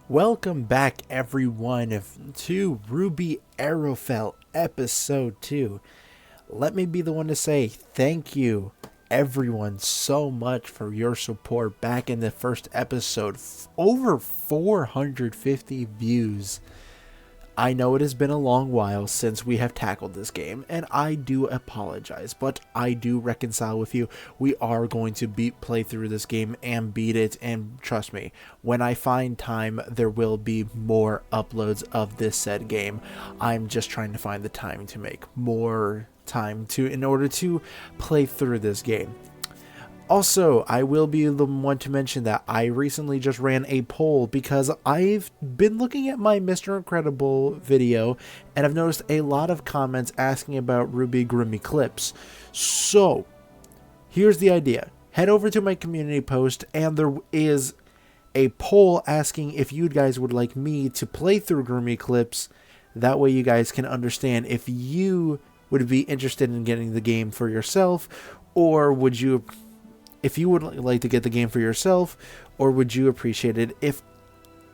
Welcome back, everyone, to RWBY Arrowfell Episode 2. Let me be the one to say thank you, everyone, so much for your support back in the first episode. Over 450 views. I know it has been a long while since we have tackled this game, and I do apologize, but I do reconcile with you. We are going to play through this game and beat it, and trust me, when I find time, there will be more uploads of this said game. I'm just trying to find the time to make more time in order to play through this game. Also, I will be the one to mention that I recently just ran a poll because I've been looking at my Mr. Incredible video and I've noticed a lot of comments asking about RWBY Grimmy clips. So, here's the idea. Head over to my community post and there is a poll asking if you guys would like me to play through Grimmy clips. That way you guys can understand if you would be interested in getting the game for yourself, or would you... If you would like to get the game for yourself, or would you appreciate it if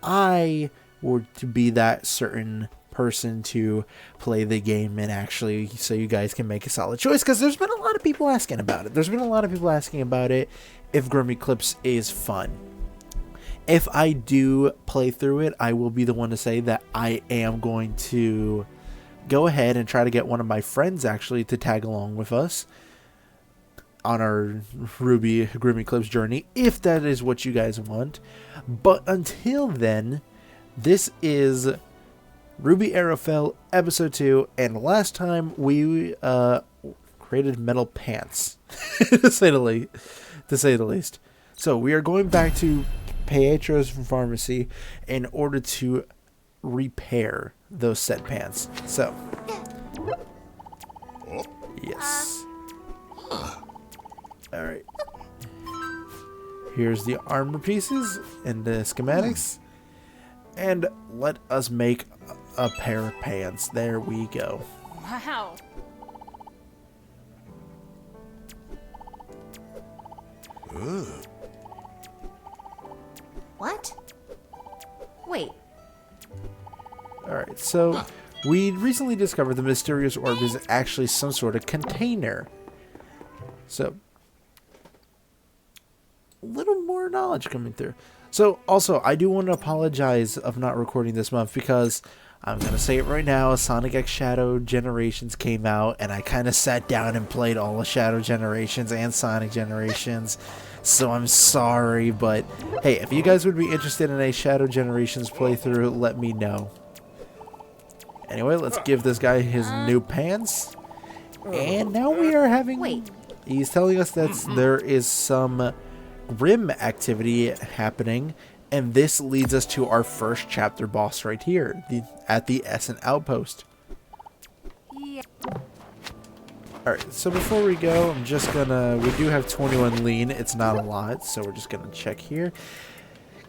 I were to be that certain person to play the game and actually so you guys can make a solid choice? Because there's been a lot of people asking about it. If Grimmy Clips is fun. If I do play through it, I will be the one to say that I am going to go ahead and try to get one of my friends actually to tag along with us on our RWBY Grimmy Clips journey, if that is what you guys want. But until then, this is RWBY Arrowfell Episode 2, and last time we created metal pants, to say the least. So we are going back to Pietro's pharmacy in order to repair those set pants. So, yes. Alright, here's the armor pieces and the schematics, and let us make a pair of pants. There we go. Wow. What? Wait. Alright, so we recently discovered the mysterious orb is actually some sort of container. So, little more knowledge coming through. So also, I do want to apologize of not recording this month because I'm going to say it right now, Sonic X Shadow Generations came out and I kind of sat down and played all the Shadow Generations and Sonic Generations. So I'm sorry, but hey, if you guys would be interested in a Shadow Generations playthrough, let me know. Anyway, let's give this guy his new pants. And now we are having... Wait. He's telling us that there is some grim activity happening, and this leads us to our first chapter boss right here, at the Essen Outpost. Yeah. Alright, so before we go, I'm just gonna... We do have 21 lean. It's not a lot, so we're just gonna check here.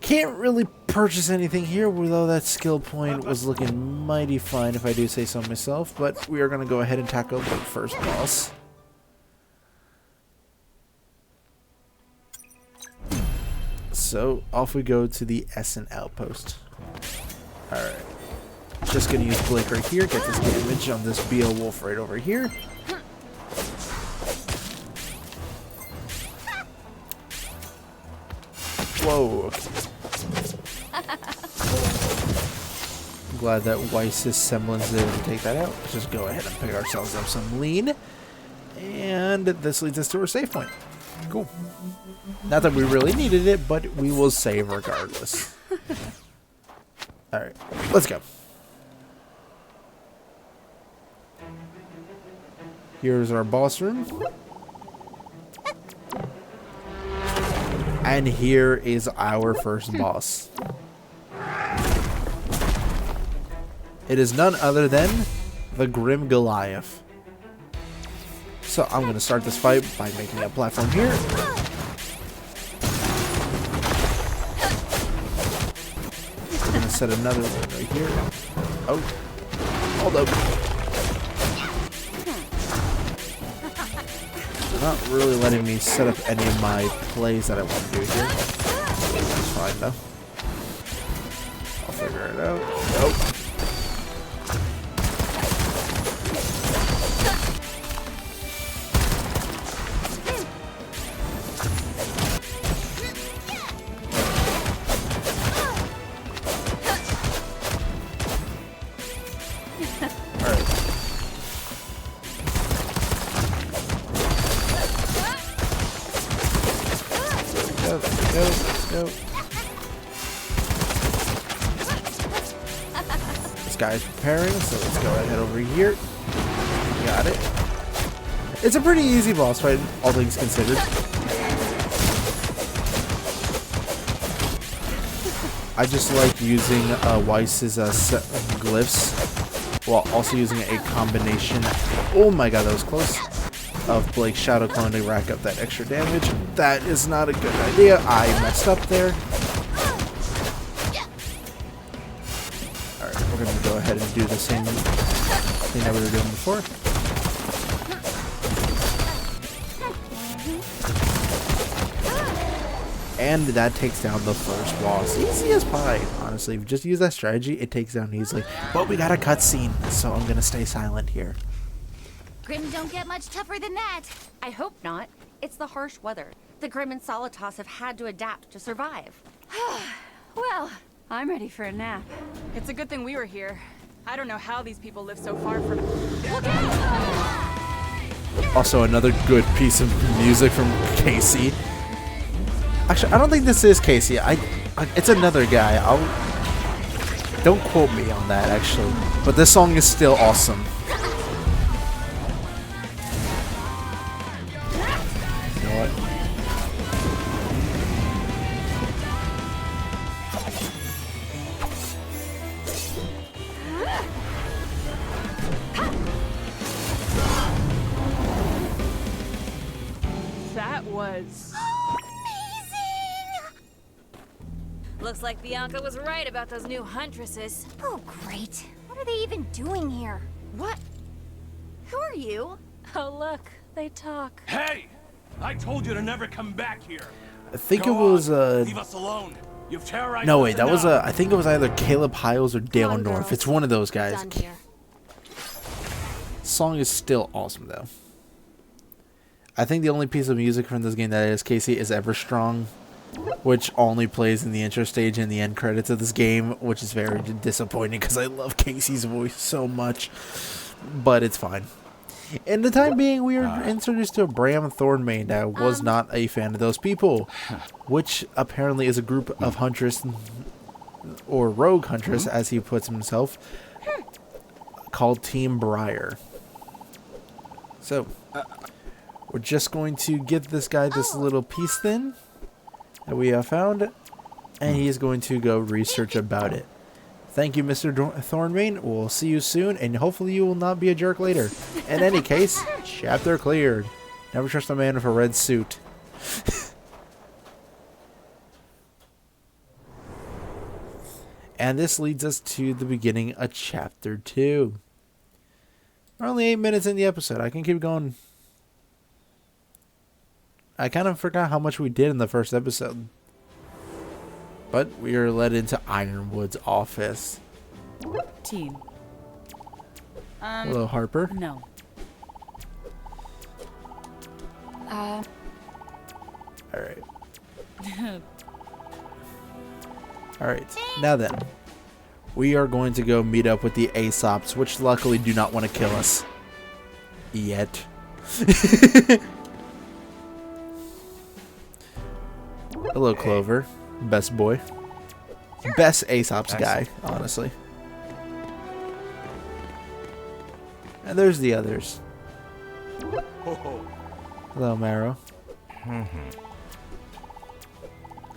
Can't really purchase anything here, although that skill point was looking mighty fine if I do say so myself, but we are gonna go ahead and tackle the first boss. So, off we go to the Essen Outpost. Alright. Just gonna use Blake right here, get this damage on this Beowulf right over here. Whoa. I'm glad that Weiss's semblance is able to take that out. Let's just go ahead and pick ourselves up some lean. And this leads us to our save point. Cool. Not that we really needed it, but we will save regardless. Alright, let's go. Here's our boss room. And here is our first boss. It is none other than the Grim Goliath. So I'm going to start this fight by making a platform here. We're going to set another one right here. Oh, hold up. They're not really letting me set up any of my plays that I want to do here. That's fine though. figure it out. Nope. Alright. Go. This guy's preparing, so let's go ahead over here. Got it. It's a pretty easy boss fight, all things considered. I just like using Weiss's glyphs while also using a combination. Oh my god, that was close. Of Blake's Shadow Clone to rack up that extra damage. That is not a good idea. I messed up there. Alright, we're going to go ahead and do the same thing that we were doing before. And that takes down the first boss. Easy as pie, honestly. If you just use that strategy, it takes down easily. But we got a cutscene, so I'm going to stay silent here. Grim don't get much tougher than that. I hope not. It's the harsh weather. The Grim and Solitas have had to adapt to survive. Well, I'm ready for a nap. It's a good thing we were here. I don't know how these people live so far from... Look out! Also, another good piece of music from Casey. Actually, I don't think this is Casey. It's another guy. Don't quote me on that, actually. But this song is still awesome. You know what? That was... Looks like Bianca was right about those new huntresses. Oh, great. What are they even doing here? What? Who are you? Oh, look. They talk. Hey! I told you to never come back here. I think Go it was on. Leave us alone. You've terrorized no us wait, that was enough. I think it was either Caleb Hiles or Dale on, North. girls. It's one of those guys. Done here. Song is still awesome though. I think the only piece of music from this game that is Casey is Ever Strong, which only plays in the intro stage and the end credits of this game, which is very disappointing because I love Casey's voice so much. But it's fine. In the time being, we are introduced to Bram Thornmain. I was not a fan of those people, which apparently is a group of huntress, or rogue huntress, as he puts himself, called Team BRIR. So, we're just going to give this guy this little piece then that we have found, and he's going to go research about it. Thank you, Mr. Thornmain. We'll see you soon, and hopefully you will not be a jerk later. In any case, chapter cleared. Never trust a man with a red suit. And this leads us to the beginning of chapter 2. We're only 8 minutes in the episode. I can keep going. I kind of forgot how much we did in the first episode. But we are led into Ironwood's office. Team. Hello, Harper. No. Alright. Alright, now then. We are going to go meet up with the Aesops, which luckily do not want to kill us. Yet. Hello, Clover. Best boy. Best Aesops guy, honestly. And there's the others. Hello, Marrow.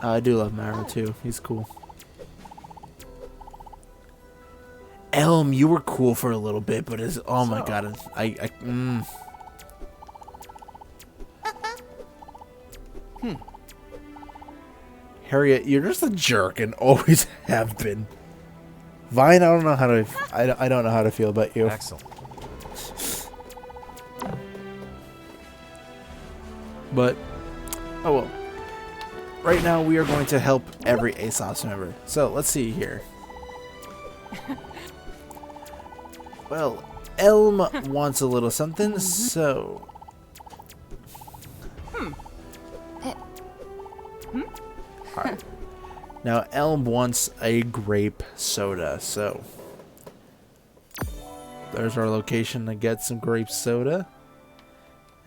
I do love Marrow too. He's cool. Elm, you were cool for a little bit, but it's oh my god, Harriet, you're just a jerk and always have been. Vine, I don't know how to. I don't know how to feel about you. Excellent. But oh well. Right now we are going to help every Aesops member. So let's see here. Well, Elm wants a little something, so... Alright. Now, Elm wants a grape soda, so... There's our location to get some grape soda.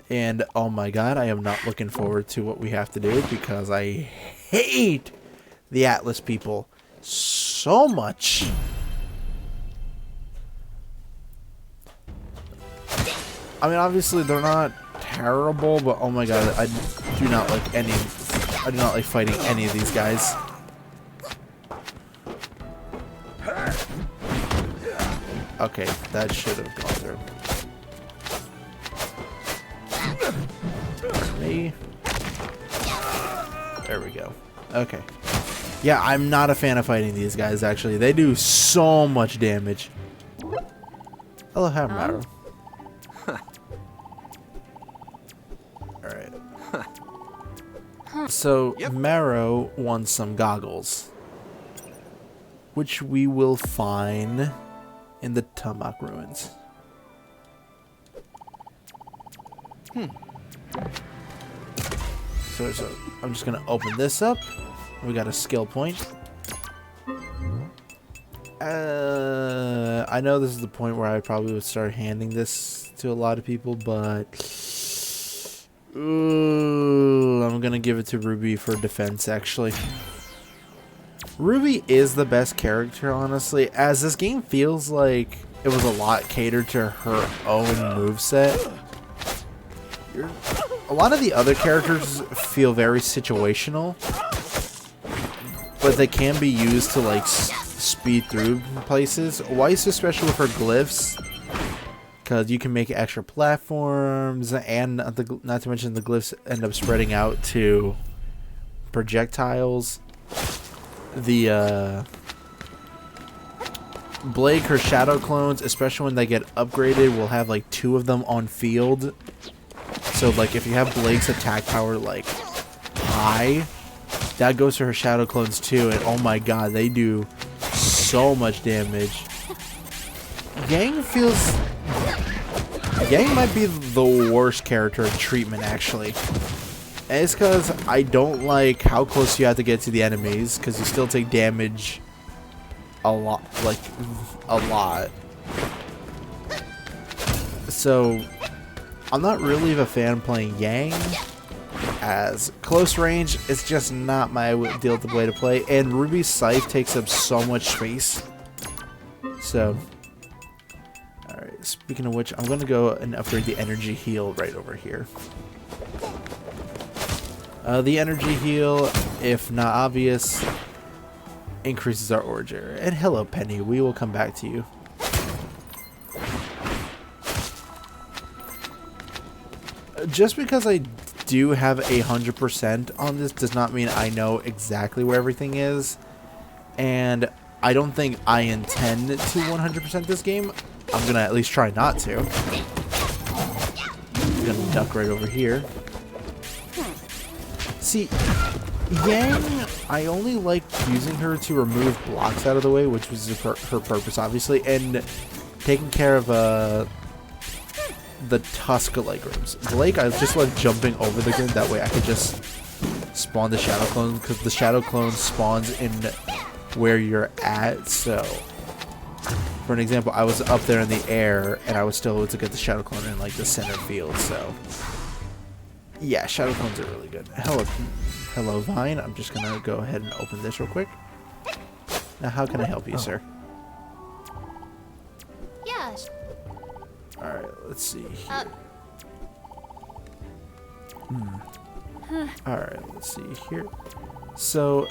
And, oh my god, I am not looking forward to what we have to do, because I hate the Atlas people so much. I mean, obviously they're not terrible, but oh my god, I do not like fighting any of these guys. Okay, that should have gone through. Me. There we go. Okay. Yeah, I'm not a fan of fighting these guys, actually. They do so much damage. Hello, Hammer. Alright. So, Marrow wants some goggles. Which we will find in the Tamak ruins. So I'm just gonna open this up. We got a skill point. I know this is the point where I probably would start handing this to a lot of people, but I'm gonna give it to Ruby for defense, actually. Ruby is the best character, honestly, as this game feels like it was a lot catered to her own moveset. A lot of the other characters feel very situational, but they can be used to like speed through places. Weiss, especially with her glyphs, because you can make extra platforms, and not to mention the glyphs end up spreading out to projectiles. The Blake, her shadow clones, especially when they get upgraded, will have like 2 of them on field. So like if you have Blake's attack power like high, that goes to her shadow clones too, and oh my god, they do so much damage. Yang might be the worst character in treatment, actually. And it's because I don't like how close you have to get to the enemies, because you still take damage a lot, like a lot. So I'm not really a fan playing Yang, as close range is just not my deal to play, and Ruby's scythe takes up so much space. So, alright, speaking of which, I'm going to go and upgrade the energy heal right over here. The energy heal, if not obvious, increases our Orager. And hello, Penny, we will come back to you. Just because I do have 100% on this does not mean I know exactly where everything is. And I don't think I intend to 100% this game. I'm going to at least try not to. I'm going to duck right over here. See, Yang, I only like using her to remove blocks out of the way, which was her purpose, obviously, and taking care of the Tusk legroms. Blake, I just like jumping over the grid, that way I could just spawn the shadow clone, because the shadow clone spawns in where you're at. So, for an example, I was up there in the air, and I was still able to get the shadow clone in like the center field, so... Yeah, shadow clones are really good. Hello, Vine. I'm just gonna go ahead and open this real quick. Now, how can I help you, sir? Yes. Alright, let's see here. Alright, let's see here. So,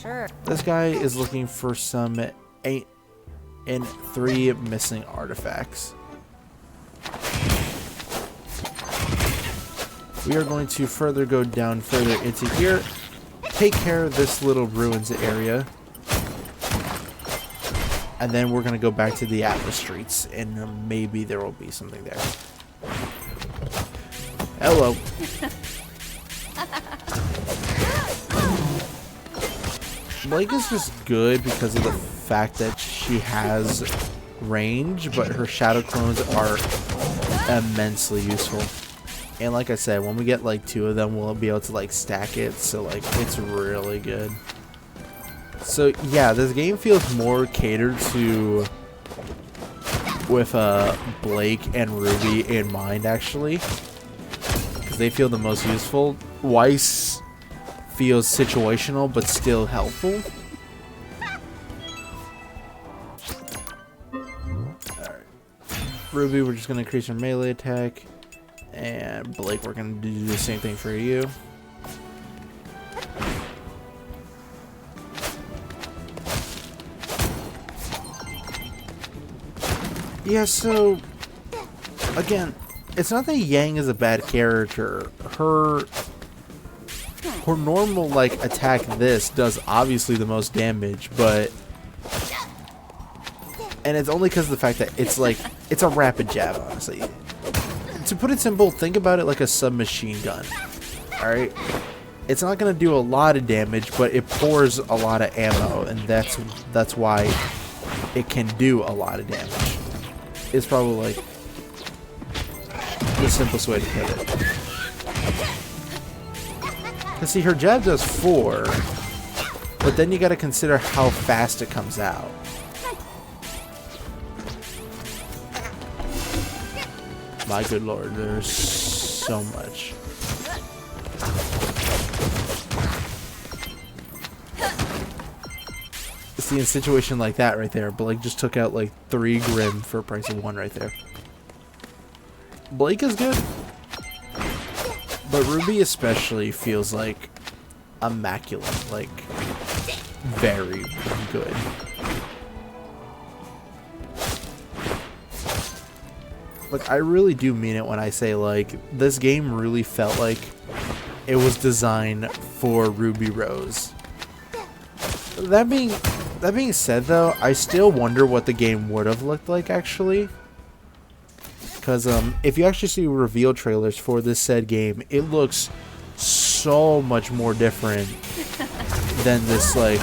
Sure. this guy is looking for some 8 and 3 missing artifacts. We are going to go down further into here, take care of this little ruins area, and then we're going to go back to the Atlas streets, and maybe there will be something there. Hello. Blake is just good because of the fact that she has range, but her shadow clones are immensely useful. And like I said, when we get like 2 of them, we'll be able to like stack it, so like it's really good. So yeah, this game feels more catered to with Blake and Ruby in mind, actually, because they feel the most useful. Weiss feels situational but still helpful. Alright. Ruby, we're just going to increase her melee attack. And Blake, we're going to do the same thing for you. Yeah, so again, it's not that Yang is a bad character. Her normal like attack this does obviously the most damage, but and it's only because of the fact that it's like it's a rapid jab, honestly. To put it simple, think about it like a submachine gun. Alright? It's not gonna do a lot of damage, but it pours a lot of ammo, and that's why it can do a lot of damage. It's probably like the simplest way to put it. Cause see, her jab does 4, but then you gotta consider how fast it comes out. My good lord, there's so much. See, in a situation like that right there, Blake just took out like 3 Grim for a price of 1 right there. Blake is good, but Ruby especially feels like immaculate, like very good. Like, I really do mean it when I say, like, this game really felt like it was designed for Ruby Rose. That being said, though, I still wonder what the game would have looked like, actually. Because, if you actually see reveal trailers for this said game, it looks so much more different than this, like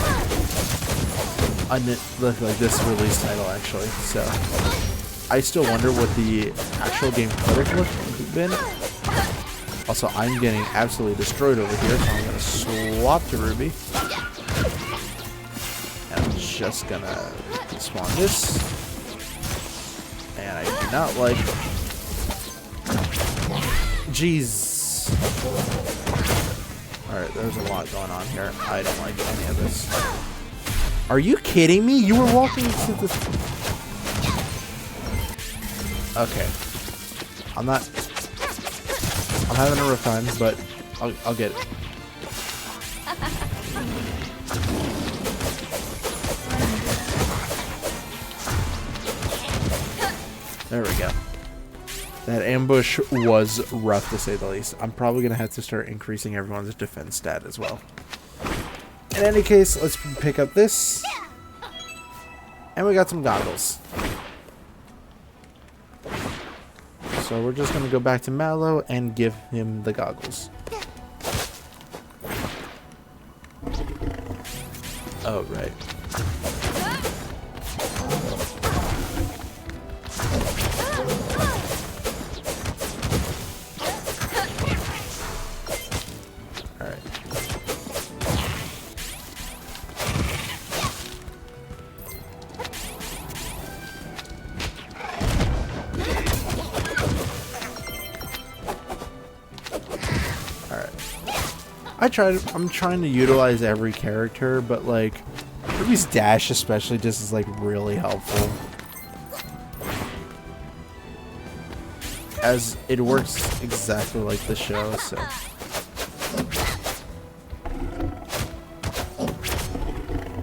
this release title, actually. So, I still wonder what the actual game could have been. Also, I'm getting absolutely destroyed over here, so I'm going to swap to Ruby. And I'm just going to spawn this. And I do not like... Jeez. Alright, there's a lot going on here. I don't like any of this. Are you kidding me? You were walking to the... Okay. I'm having a rough time, but I'll get it. There we go. That ambush was rough, to say the least. I'm probably going to have to start increasing everyone's defense stat as well. In any case, let's pick up this. And we got some goggles. So we're just going to go back to Mallow and give him the goggles. Oh, right. Alright. I'm trying to utilize every character, but like Ruby's dash especially just is like really helpful, as it works exactly like the show. So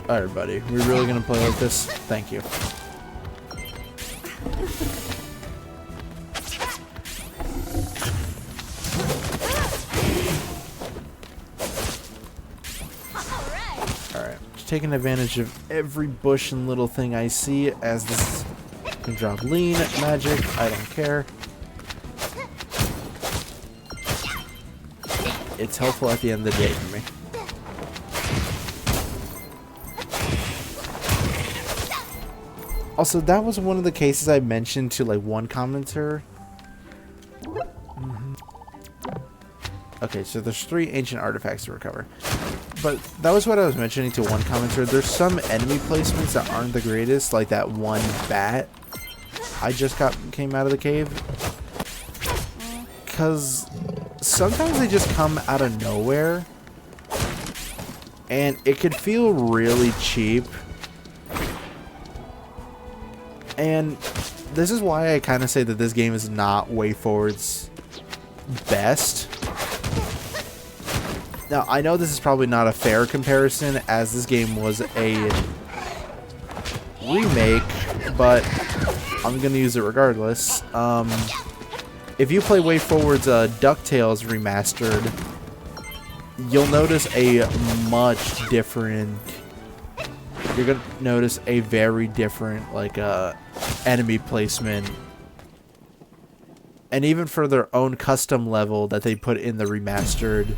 alright, buddy, we really gonna play like this? Thank you. Taking advantage of every bush and little thing I see, as this can drop lean magic. I don't care. It's helpful at the end of the day for me. Also, that was one of the cases I mentioned to like one commenter. Okay, so there's 3 ancient artifacts to recover. But that was what I was mentioning to one commenter. There's some enemy placements that aren't the greatest, like that one bat I just came out of the cave. Because sometimes they just come out of nowhere. And it could feel really cheap. And this is why I kind of say that this game is not WayForward's best. Now, I know this is probably not a fair comparison, as this game was a remake, but I'm going to use it regardless. If you play WayForward's DuckTales Remastered, you'll notice a much different... You're going to notice a very different, like, enemy placement. And even for their own custom level that they put in the remastered,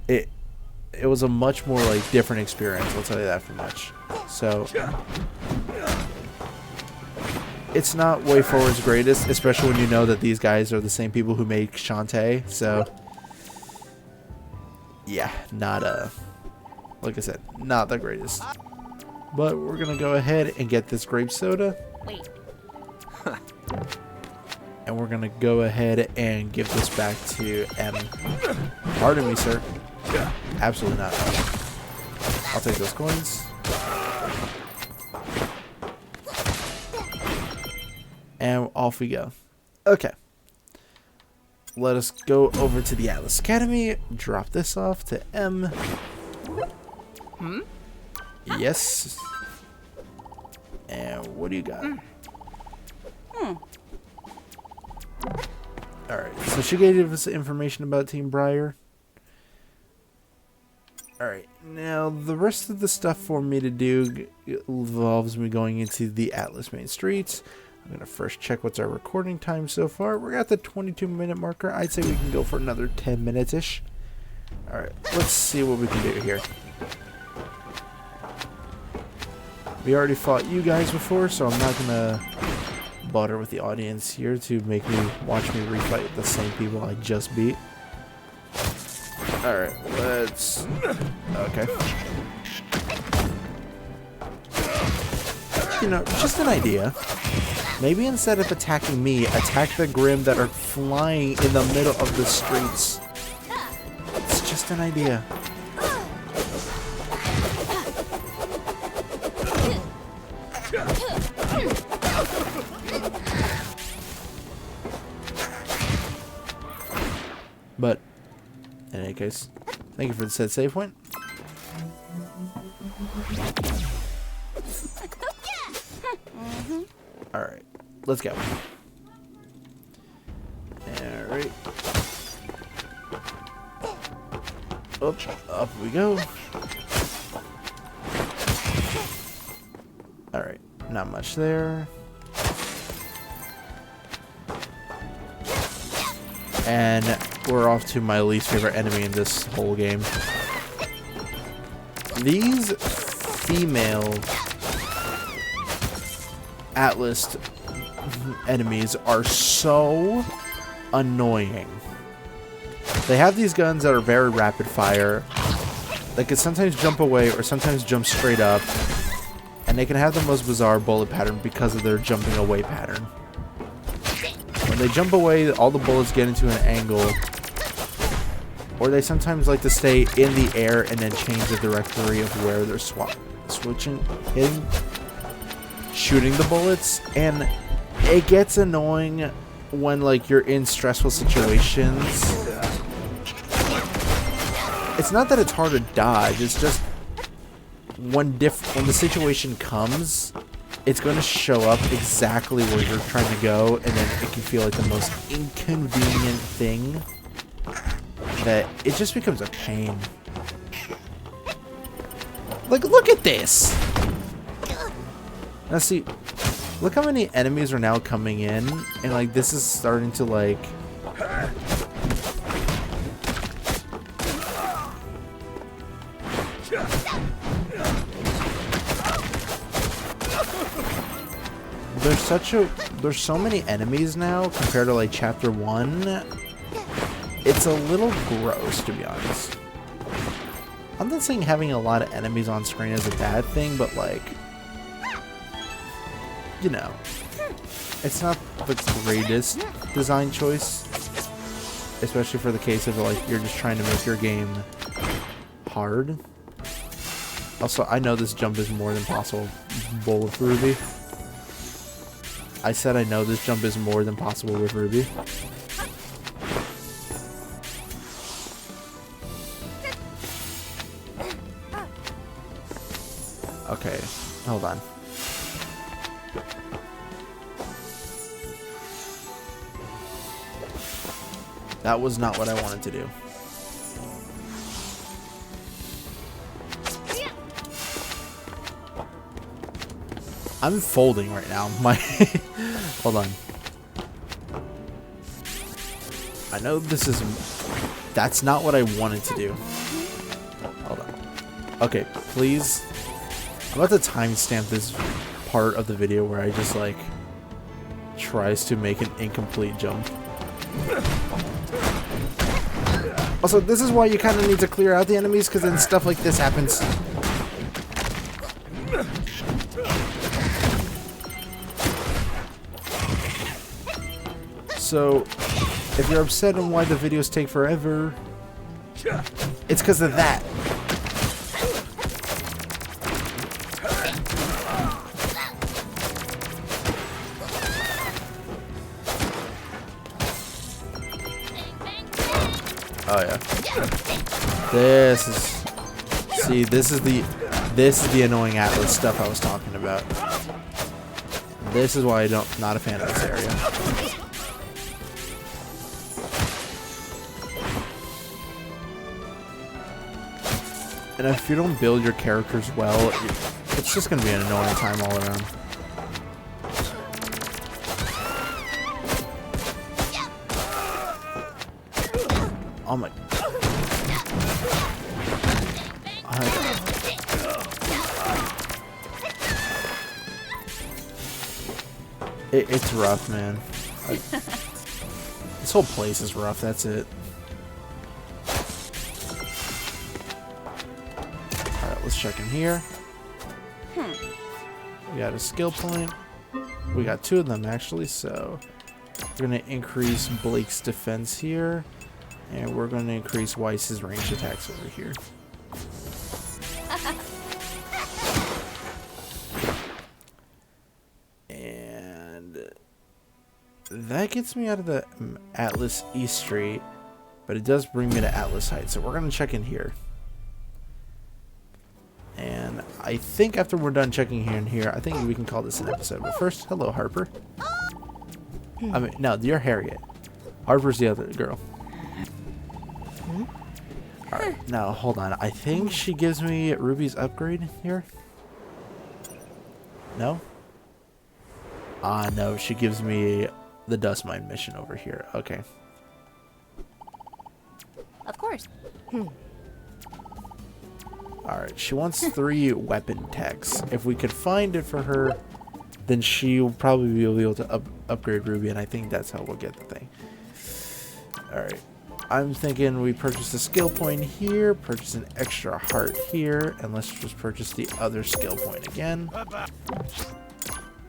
it was a much more, like, different experience. I'll tell you that for much. So, it's not WayForward's greatest, especially when you know that these guys are the same people who make Shantae. So, yeah, not like I said, not the greatest. But we're gonna go ahead and get this grape soda. Wait. And we're gonna go ahead and give this back to M. Pardon me, sir. Absolutely not. I'll take those coins. And off we go. Okay. Let us go over to the Atlas Academy. Drop this off to M. Yes. And what do you got? Alright, so she gave us information about Team BRIR. Alright, now the rest of the stuff for me to do involves me going into the Atlas main streets. I'm going to first check what's our recording time so far. We're at the 22-minute marker. I'd say we can go for another 10 minutes-ish. Alright, let's see what we can do here. We already fought you guys before, so I'm not going to bother with the audience here to make me watch me refight the same people I just beat. Alright, let's... Okay. You know, just an idea. Maybe instead of attacking me, attack the Grimm that are flying in the middle of the streets. It's just an idea. But, in any case, thank you for the said save point. Alright, let's go. Alright. Up we go. Alright, not much there. And we're off to my least favorite enemy in this whole game. These female Atlas enemies are so annoying. They have these guns that are very rapid fire. They can sometimes jump away or sometimes jump straight up. And they can have the most bizarre bullet pattern because of their jumping away pattern. When they jump away, all the bullets get into an angle. Or they sometimes like to stay in the air and then change the directory of where they're hitting, shooting the bullets. And it gets annoying when like you're in stressful situations. It's not that it's hard to dodge, it's just when the situation comes, it's going to show up exactly where you're trying to go, and then it can feel like the most inconvenient thing that it just becomes a pain. Like, look at this! Now see, look how many enemies are now coming in, and like this is starting to like... there's so many enemies now compared to like chapter 1. It's a little gross, to be honest. I'm not saying having a lot of enemies on screen is a bad thing, but like, you know, it's not the greatest design choice, especially for the case of like you're just trying to make your game hard. Also, I know this jump is more than possible with RWBY. I said I know this jump is more than possible with RWBY. Okay, hold on. That was not what I wanted to do. I'm folding right now. Hold on. I know this is... That's not what I wanted to do. Hold on. Okay, please. I'm about to timestamp this part of the video where I just like tries to make an incomplete jump. Also, this is why you kind of need to clear out the enemies, because then stuff like this happens. So, if you're upset on why the videos take forever, it's because of that. Oh yeah. This is the annoying Atlas stuff I was talking about. This is why I'm not a fan of this area. And if you don't build your characters well, it's just gonna be an annoying time all around. Oh my. It's rough, man. This whole place is rough, that's it. Alright, let's check in here. We got a skill point. We got 2 of them, actually, so we're going to increase Blake's defense here. And we're going to increase Weiss's ranged attacks over here. And that gets me out of the Atlas East Street, but it does bring me to Atlas Heights. So we're going to check in here. And I think after we're done checking here and here, I think we can call this an episode. But first, hello, Harper. I mean, no, you're Harriet. Harper's the other girl. Alright, now hold on. I think she gives me Ruby's upgrade here. No? No, she gives me the dust mine mission over here. Okay. Of course. Alright, she wants 3 weapon techs. If we could find it for her, then she'll probably be able to upgrade Ruby, and I think that's how we'll get the thing. Alright. I'm thinking we purchase a skill point here, purchase an extra heart here, and let's just purchase the other skill point again.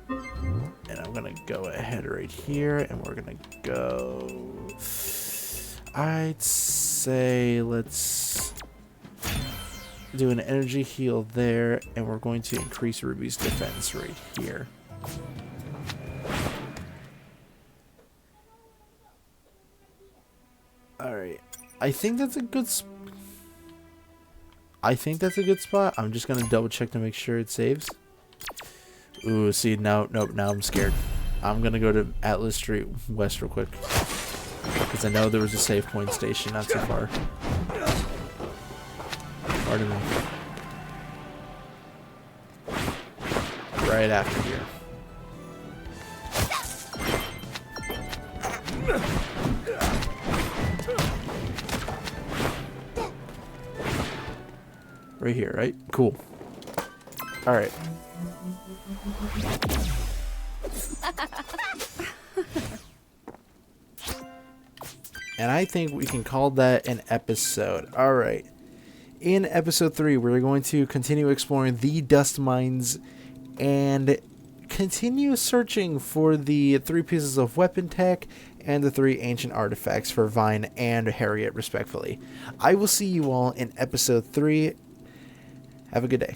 And I'm gonna go ahead right here, and we're gonna go... I'd say let's do an energy heal there, and we're going to increase Ruby's defense right here. Alright, I think that's a good spot. I'm just gonna double check to make sure it saves. Ooh, see, now I'm scared. I'm gonna go to Atlas Street West real quick, because I know there was a save point station not too far. Pardon me. Right after here. Right here, right? Cool. Alright. And I think we can call that an episode. Alright. In episode 3, we're going to continue exploring the dust mines and continue searching for the 3 pieces of weapon tech and the 3 ancient artifacts for Vine and Harriet, respectively. I will see you all in episode 3. Have a good day.